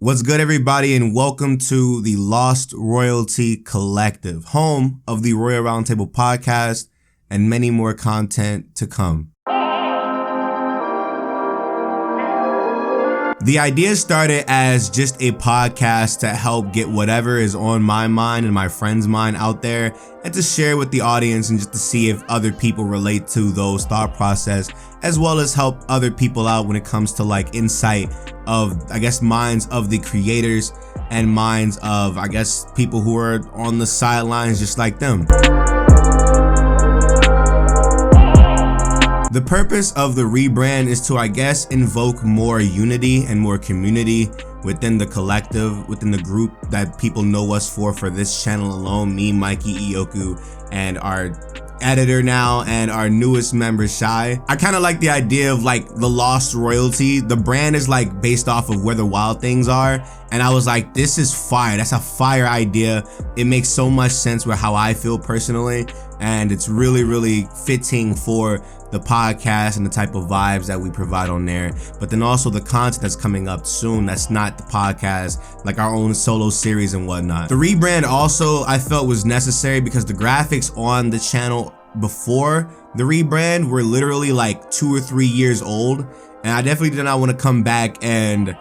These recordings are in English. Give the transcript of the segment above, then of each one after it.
What's good, everybody, and welcome to the Lost Royalty Collective, home of the Royal Roundtable podcast and many more content to come. The idea started as just a podcast to help get whatever is on my mind and my friends' mind out there and to share with the audience and just to see if other people relate to those thought process, as well as help other people out when it comes to like insight of, I guess, minds of the creators and minds of, I guess, people who are on the sidelines just like them. The purpose of the rebrand is to, I guess, invoke more unity and more community within the collective, within the group that people know us for this channel alone, me, Mikey, Ioku, and our editor now and our newest member, Shy. I kind of like the idea of like the Lost Royalty. The brand is like based off of where the wild things are, and I was like, this is fire. That's a fire idea. It makes so much sense with how I feel personally, and it's really fitting for the podcast and the type of vibes that we provide on there, but then also the content that's coming up soon that's not the podcast, like our own solo series and whatnot. The rebrand also I felt was necessary because the graphics on the channel before the rebrand were literally like 2 or 3 years old, and I definitely did not want to come back and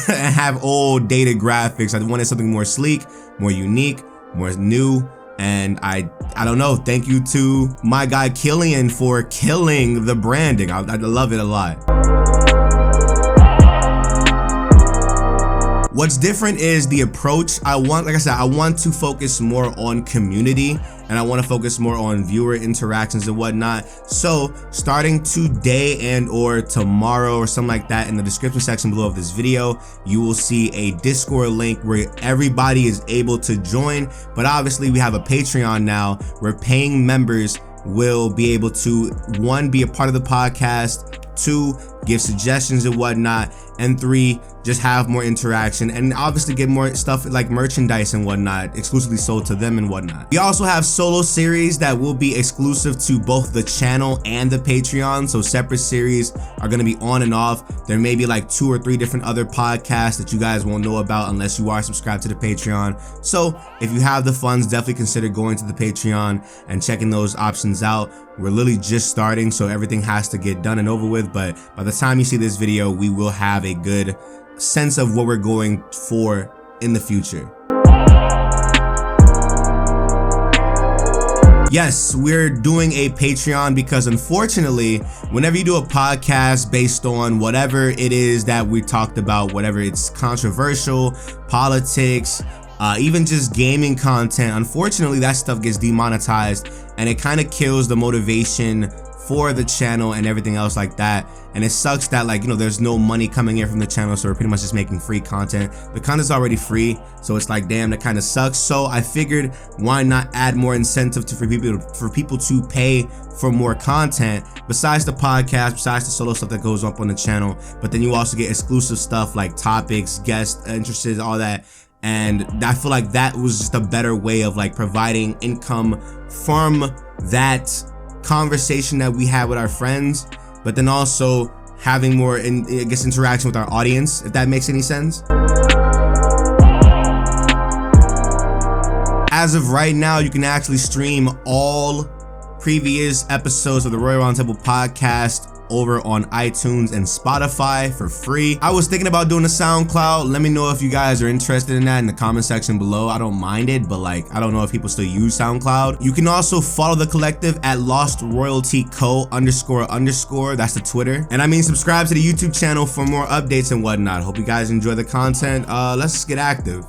have old dated graphics. I wanted something more sleek, more unique, more new. And I don't know, thank you to my guy Killian for killing the branding. I love it a lot. What's different is the approach. Like I said, I want to focus more on community and I want to focus more on viewer interactions and whatnot. So starting today and or tomorrow or something like that, in the description section below of this video, you will see a Discord link where everybody is able to join. But obviously we have a Patreon now where paying members will be able to, 1, be a part of the podcast, 2, give suggestions and whatnot, and 3, just have more interaction and obviously get more stuff like merchandise and whatnot exclusively sold to them and whatnot. We also have solo series that will be exclusive to both the channel and the Patreon, so separate series are going to be on and off. There may be like 2 or 3 different other podcasts that you guys won't know about unless you are subscribed to the Patreon. So if you have the funds, definitely consider going to the Patreon and checking those options out. We're literally just starting, so everything has to get done and over with, but by the time you see this video, we will have a good sense of what we're going for in the future. Yes, we're doing a Patreon because unfortunately, whenever you do a podcast based on whatever it is that we talked about, whatever it's controversial, politics, even just gaming content, unfortunately that stuff gets demonetized and it kind of kills the motivation for the channel and everything else like that. And it sucks that, like, you know, there's no money coming in from the channel, so we're pretty much just making free content. The content's already free, so it's like, damn, that kind of sucks. So I figured, why not add more incentive for people to pay for more content besides the podcast, besides the solo stuff that goes up on the channel. But then you also get exclusive stuff like topics, guests, interested, all that. And I feel like that was just a better way of like providing income from that conversation that we had with our friends, but then also having more interaction with our audience, if that makes any sense. As of right now, you can actually stream all previous episodes of the Royal Roundtable podcast over on iTunes and Spotify for free. I was thinking about doing a SoundCloud. Let me know if you guys are interested in that in the comment section below. I don't mind it, but like, I don't know if people still use SoundCloud. You can also follow the collective at Lost Royalty Co __. That's the Twitter. And I mean, subscribe to the YouTube channel for more updates and whatnot. Hope you guys enjoy the content. Let's get active.